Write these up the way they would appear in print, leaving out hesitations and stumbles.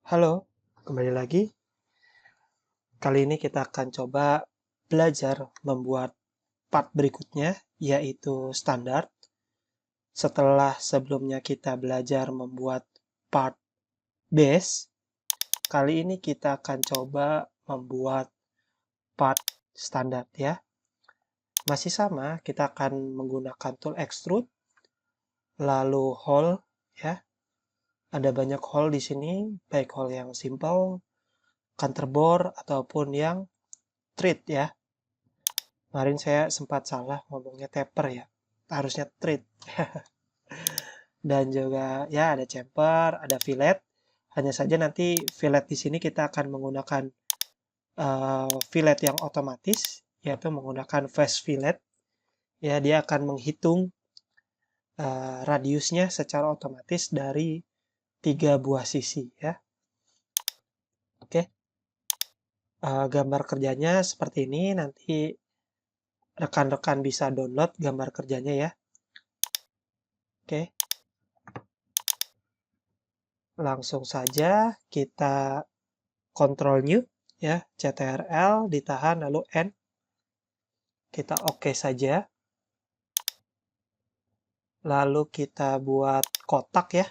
Halo, kembali lagi. Kali ini kita akan coba belajar membuat part berikutnya, yaitu standar. Setelah sebelumnya kita belajar membuat part base, kali ini kita akan coba membuat part standar ya. Masih sama, kita akan menggunakan tool extrude, lalu hole ya. Ada banyak hole di sini, baik hole yang simple, counterbore ataupun yang thread ya. Kemarin saya sempat salah ngomongnya taper ya. Harusnya thread. Dan juga ya ada chamfer, ada fillet. Hanya saja nanti fillet di sini kita akan menggunakan fillet yang otomatis, yaitu menggunakan fast fillet. Ya, dia akan menghitung radiusnya secara otomatis dari 3 buah sisi ya. Oke. Gambar kerjanya seperti ini, nanti rekan-rekan bisa download gambar kerjanya ya. Oke. Langsung saja kita Ctrl New ya, CTRL ditahan lalu N. Kita oke saja. Lalu kita buat kotak ya.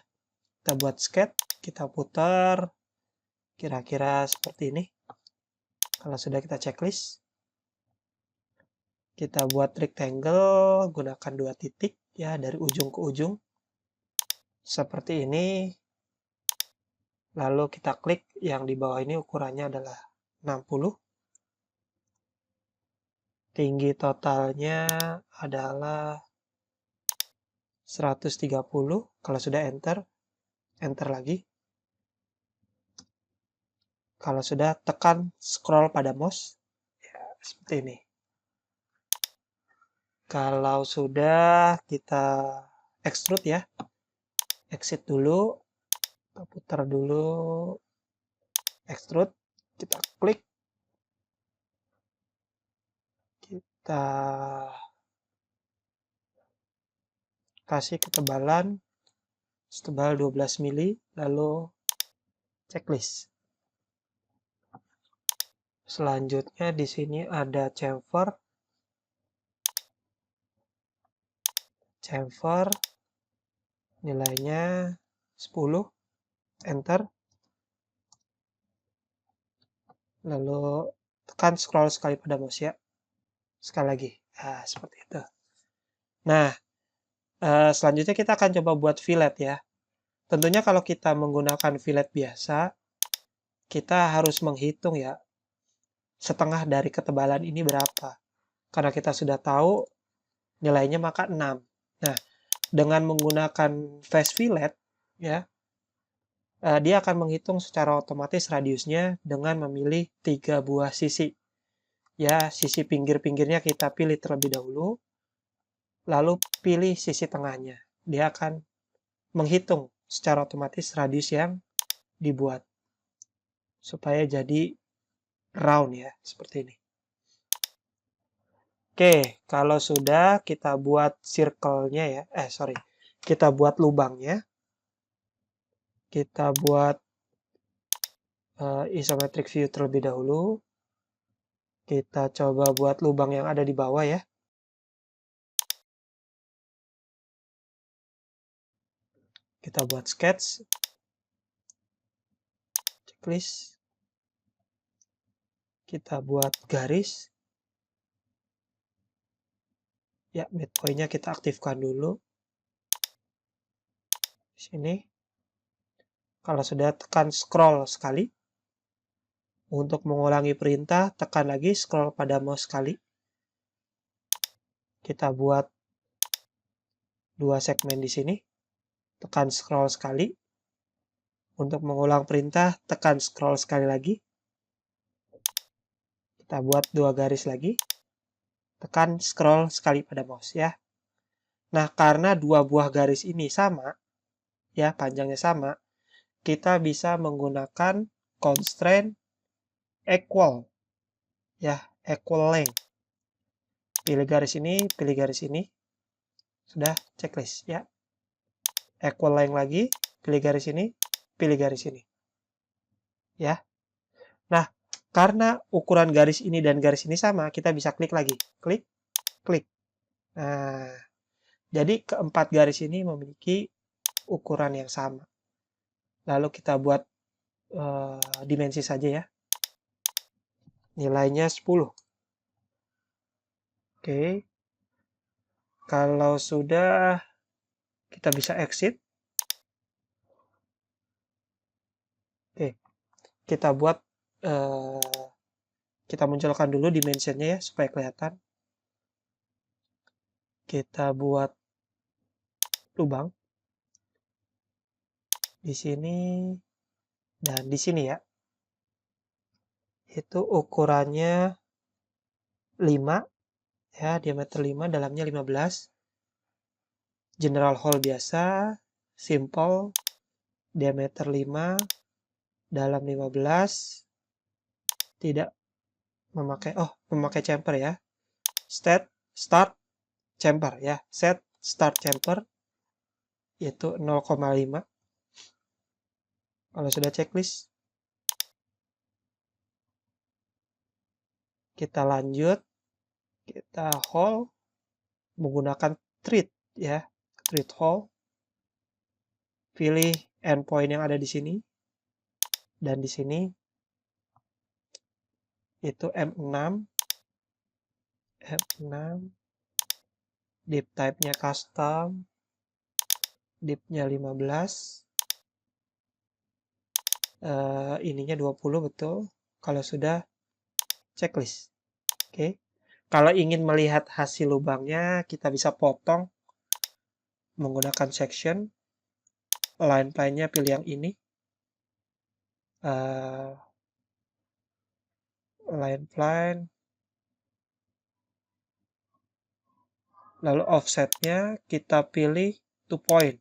Kita buat sketch, kita putar kira-kira seperti ini. Kalau sudah kita checklist. Kita buat rectangle, gunakan 2 titik ya dari ujung ke ujung. Seperti ini. Lalu kita klik yang di bawah ini ukurannya adalah 60. Tinggi totalnya adalah 130. Kalau sudah enter, enter lagi. Kalau sudah tekan scroll pada mouse, ya, seperti ini. Kalau sudah kita extrude ya, exit dulu, kita putar dulu, extrude, kita klik, kita kasih ketebalan setebal 12 mili, lalu checklist. Selanjutnya di sini ada chamfer, nilainya 10, enter, lalu tekan scroll sekali pada mouse ya, sekali lagi, nah seperti itu. Nah, selanjutnya kita akan coba buat fillet ya. Tentunya kalau kita menggunakan fillet biasa, kita harus menghitung ya, setengah dari ketebalan ini berapa. Karena kita sudah tahu nilainya maka 6. Nah, dengan menggunakan fast fillet, ya, dia akan menghitung secara otomatis radiusnya dengan memilih 3 buah sisi. Ya, sisi pinggir-pinggirnya kita pilih terlebih dahulu, lalu pilih sisi tengahnya. Dia akan menghitung secara otomatis radius yang dibuat supaya jadi round ya, seperti ini. Oke, kalau sudah kita buat circle-nya ya, kita buat lubangnya, kita buat isometric view terlebih dahulu, kita coba buat lubang yang ada di bawah ya. Kita buat sketch, checklist, kita buat garis, ya midpoint-nya kita aktifkan dulu, di sini. Kalau sudah tekan scroll sekali, untuk mengulangi perintah tekan lagi scroll pada mouse sekali. Kita buat 2 segmen di sini, tekan scroll sekali. Untuk mengulang perintah, tekan scroll sekali lagi. Kita buat 2 garis lagi. Tekan scroll sekali pada mouse ya. Nah, karena 2 buah garis ini sama, ya panjangnya sama, kita bisa menggunakan constraint equal, ya equal length. Pilih garis ini, pilih garis ini. Sudah checklist ya. Equal length lagi, pilih garis ini, pilih garis ini. ya. Nah, karena ukuran garis ini dan garis ini sama, kita bisa klik lagi. Klik, klik. Nah, jadi keempat garis ini memiliki ukuran yang sama. Lalu kita buat dimensi saja ya. Nilainya 10. Oke. Kalau sudah, kita bisa exit. Oke. Kita buat, kita munculkan dulu dimensionnya ya, supaya kelihatan. Kita buat lubang. Di sini dan di sini ya. Itu ukurannya 5. Ya, diameter 5, dalamnya 15. General hole biasa, simple, diameter 5, dalam 15, tidak memakai chamfer ya. Start chamfer ya. Set start chamfer itu 0,5. Kalau sudah checklist, kita lanjut, kita hole menggunakan thread ya. Thread hole. Pilih endpoint yang ada di sini dan di sini itu M6, div type-nya custom, div-nya 15, ininya 20 betul. Kalau sudah, checklist. Oke. Kalau ingin melihat hasil lubangnya, kita bisa potong menggunakan section. Line plan-nya pilih yang ini. Line plan. Lalu offset-nya kita pilih 2 point.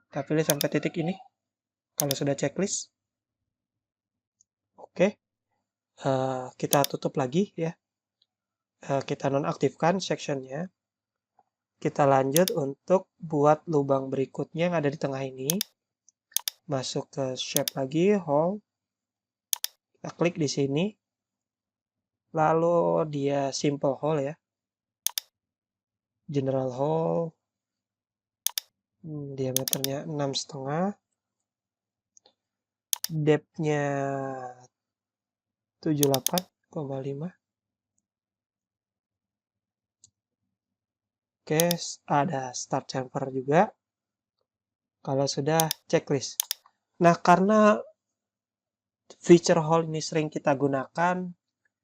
Kita pilih sampai titik ini. Kalau sudah checklist. Oke. Kita tutup lagi ya. Kita nonaktifkan section-nya. Kita lanjut untuk buat lubang berikutnya yang ada di tengah ini. Masuk ke shape lagi, hole. Kita klik di sini. Lalu dia simple hole ya. General hole. Diameternya 6,5. Depth-nya 78,5. Oke, ada start chamfer juga. Kalau sudah, checklist. Nah, karena feature hole ini sering kita gunakan,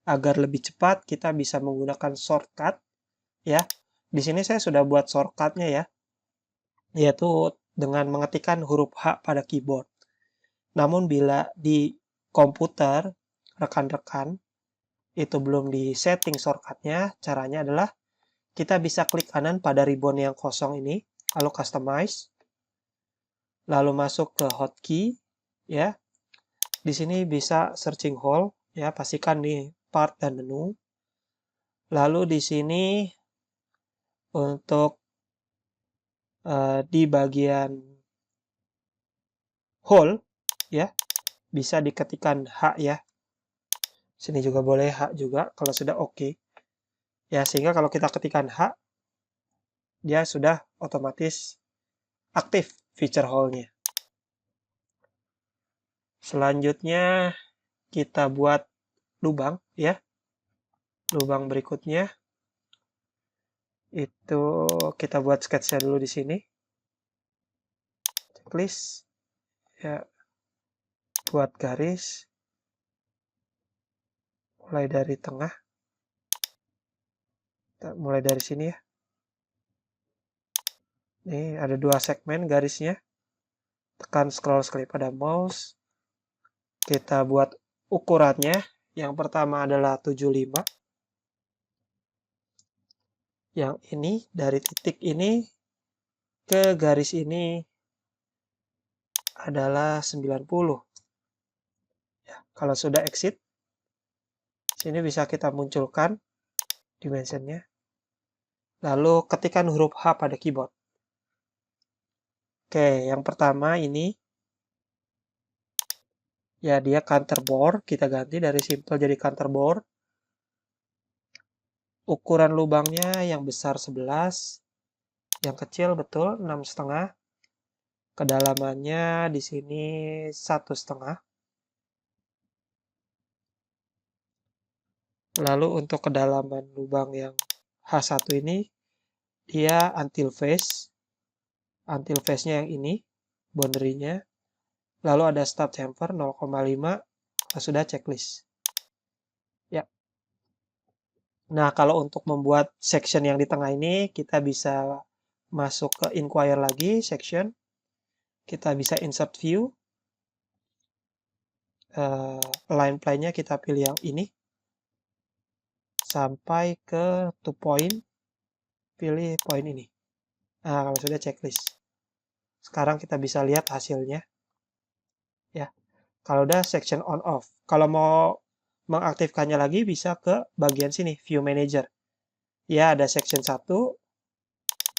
agar lebih cepat, kita bisa menggunakan shortcut. Ya, di sini saya sudah buat shortcutnya ya, yaitu dengan mengetikkan huruf H pada keyboard. Namun bila di komputer, rekan-rekan, itu belum di setting shortcutnya, caranya adalah kita bisa klik kanan pada ribbon yang kosong ini, lalu customize, lalu masuk ke hotkey, ya. Di sini bisa searching hole, ya, pastikan di part dan menu. Lalu di sini untuk di bagian hole, ya, bisa diketikkan H ya. Sini juga boleh H juga kalau sudah oke. Ya, sehingga kalau kita ketikkan H, dia sudah otomatis aktif feature hole-nya. Selanjutnya kita buat lubang ya. Lubang berikutnya itu kita buat sketsa dulu di sini. Checklist ya. Buat garis mulai dari tengah. Kita mulai dari sini ya. Nih ada 2 segmen garisnya. Tekan scroll sekali pada mouse. Kita buat ukurannya. Yang pertama adalah 75. Yang ini dari titik ini ke garis ini adalah 90. Ya, kalau sudah exit, sini bisa kita munculkan dimensionnya. Lalu ketikkan huruf H pada keyboard. Oke, yang pertama ini Ya, dia counter bore. Kita ganti dari simple jadi counter bore. Ukuran lubangnya yang besar 11, yang kecil betul 6,5. Kedalamannya di sini 1,5. Lalu untuk kedalaman lubang yang H1 ini, dia until face-nya yang ini, boundary-nya. Lalu ada start chamfer 0,5, sudah checklist. Ya. Nah, kalau untuk membuat section yang di tengah ini, kita bisa masuk ke inquire lagi, section. Kita bisa insert view. Line plane-nya kita pilih yang ini. Sampai ke to point. Pilih point ini. Nah, kalau sudah checklist. Sekarang kita bisa lihat hasilnya. Ya. Kalau udah section on off. Kalau mau mengaktifkannya lagi bisa ke bagian sini, view manager. Ya, ada section 1,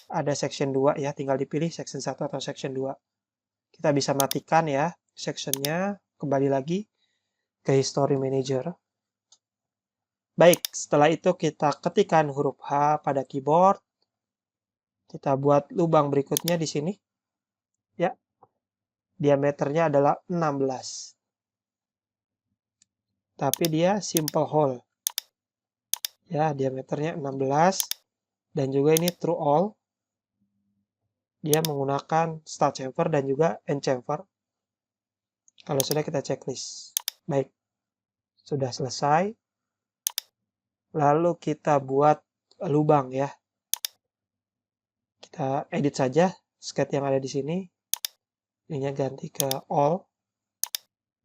ada section 2 ya, tinggal dipilih section 1 atau section 2. Kita bisa matikan ya sectionnya, kembali lagi ke history manager. Baik, setelah itu kita ketikkan huruf H pada keyboard. Kita buat lubang berikutnya di sini. Ya, diameternya adalah 16. Tapi dia simple hole. Ya, diameternya 16. Dan juga ini true all. Dia menggunakan start chamfer dan juga end chamfer. Kalau sudah kita checklist. Baik, sudah selesai. Lalu kita buat lubang ya. Kita edit saja sketch yang ada di sini. Ininya ganti ke all.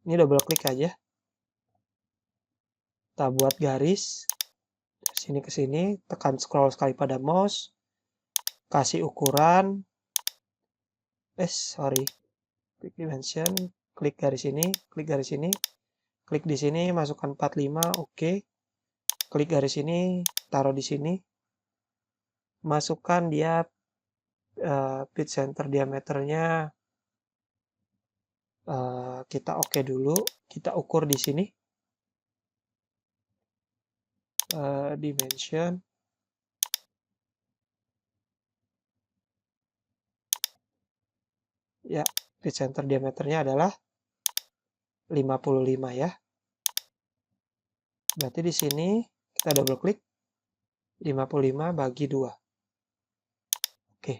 Ini double klik aja. Kita buat garis. Dari sini ke sini, tekan scroll sekali pada mouse. Kasih ukuran. Quick dimension. Klik garis ini, klik garis ini. Klik di sini, masukkan 45, oke. Klik garis ini, taruh di sini. Masukkan dia pitch center diameternya. Kita oke dulu. Kita ukur di sini. Dimension. Ya, pitch center diameternya adalah 55 ya. Berarti di sini kita double klik 55 bagi 2. Oke.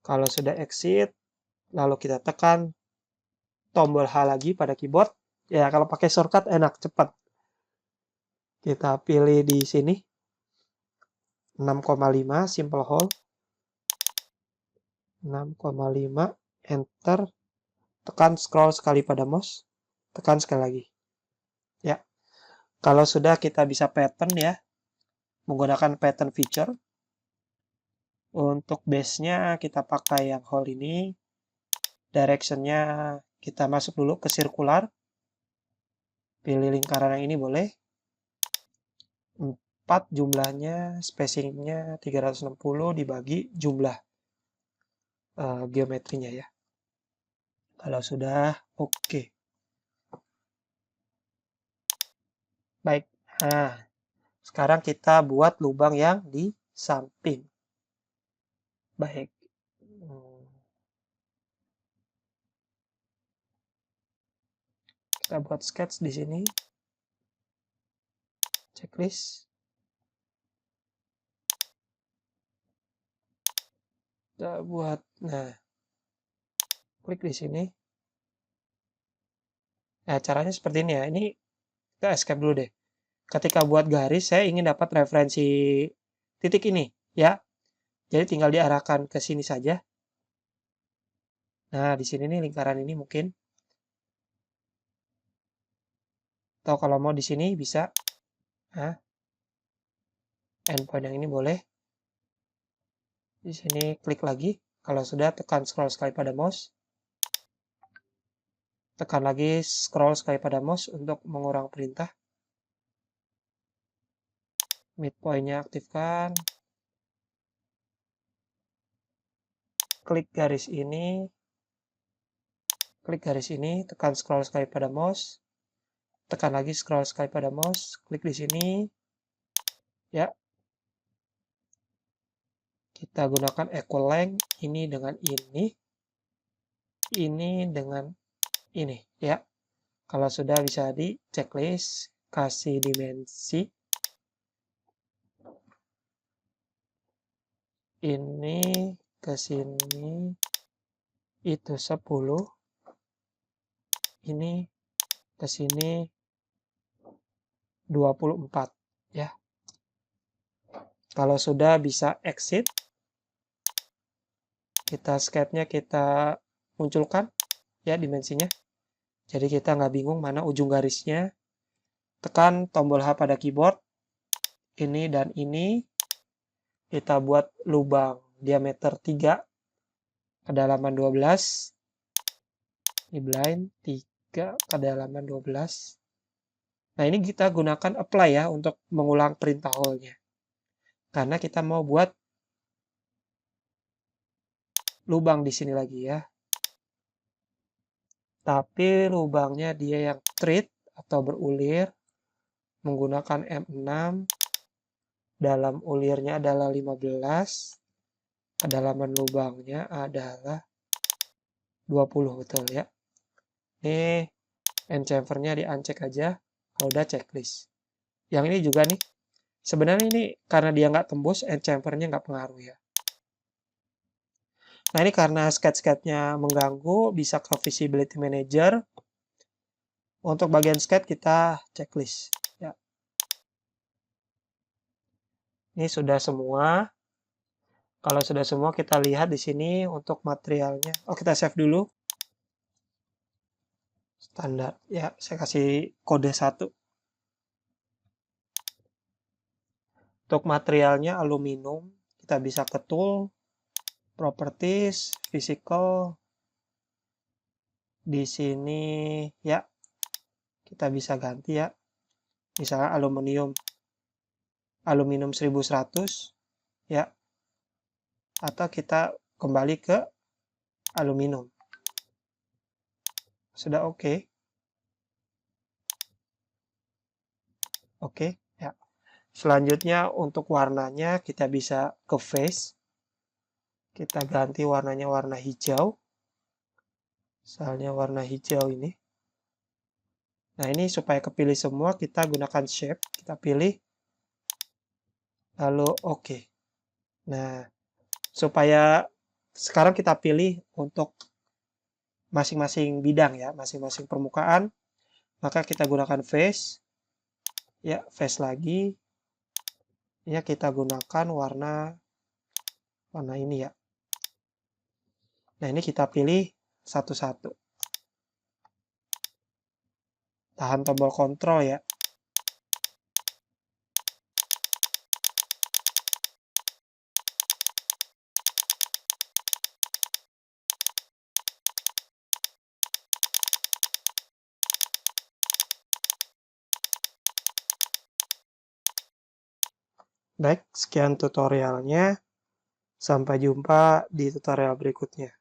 Kalau sudah exit, lalu kita tekan tombol H lagi pada keyboard. Ya, kalau pakai shortcut enak, cepat. Kita pilih di sini 6,5 simple hole. 6,5 enter. Tekan scroll sekali pada mouse. Tekan sekali lagi. Ya. Kalau sudah kita bisa pattern ya. Menggunakan pattern feature. Untuk base-nya kita pakai yang hole ini. Direction-nya kita masuk dulu ke circular. Pilih lingkaran yang ini boleh. 4 jumlahnya, spacing-nya 360 dibagi jumlah geometrinya ya. Kalau sudah oke. Baik. Nah, sekarang kita buat lubang yang di samping. Baik. Kita buat sketch di sini. Checklist. Kita buat, nah, klik di sini. Nah, caranya seperti ini ya. Ini kita escape dulu deh. Ketika buat garis, saya ingin dapat referensi titik ini, ya. Jadi tinggal diarahkan ke sini saja. Nah, di sini nih lingkaran ini mungkin. Atau kalau mau di sini bisa. Nah, endpoint yang ini boleh. Di sini klik lagi. Kalau sudah, tekan scroll sekali pada mouse. Tekan lagi scroll sekali pada mouse untuk mengurangi perintah. Midpoint-nya aktifkan. Klik garis ini. klik garis ini, tekan scroll sekali pada mouse, tekan lagi scroll sekali pada mouse, klik di sini, ya. Kita gunakan equal length, ini dengan ini dengan ini, ya. Kalau sudah bisa di checklist, kasih dimensi. Ini ke sini itu 10. Ini ke sini 24, ya. Kalau sudah bisa exit, kita sketch-nya kita munculkan, ya, dimensinya. Jadi kita nggak bingung mana ujung garisnya. Tekan tombol H pada keyboard, ini dan ini. Kita buat lubang diameter 3, kedalaman 12. Ini blind, 3, kedalaman 12. Nah, ini kita gunakan apply ya untuk mengulang perintah hole-nya. Karena kita mau buat lubang di sini lagi ya. Tapi lubangnya dia yang straight atau berulir menggunakan M6. Dalam ulirnya adalah 15. Kedalaman lubangnya adalah 20, betul ya. Ini end chamfer-nya di uncheck aja. Kalau udah checklist. Yang ini juga nih. Sebenarnya ini karena dia nggak tembus, end chamfer-nya nggak pengaruh ya. Nah, ini karena sketch-sketch-nya mengganggu, bisa ke visibility manager. Untuk bagian sketch kita checklist. Ya. Ini sudah semua. Kalau sudah semua, kita lihat di sini untuk materialnya. Oh, kita save dulu. Standar. Ya, saya kasih kode 1. Untuk materialnya aluminium, kita bisa ke tool, properties, physical. Di sini ya, kita bisa ganti ya. Misalnya aluminium 1100 ya. Atau kita kembali ke aluminium. Sudah oke. Oke, ya. Selanjutnya untuk warnanya kita bisa ke face. Kita ganti warnanya warna hijau. Misalnya warna hijau ini. Nah, ini supaya kepilih semua, kita gunakan shape. Kita pilih. Lalu oke. Nah, supaya sekarang kita pilih untuk masing-masing bidang ya, masing-masing permukaan. Maka kita gunakan face. Ya, face lagi. Ya, kita gunakan warna ini ya. Nah, ini kita pilih satu-satu. Tahan tombol kontrol ya. Baik, sekian tutorialnya. Sampai jumpa di tutorial berikutnya.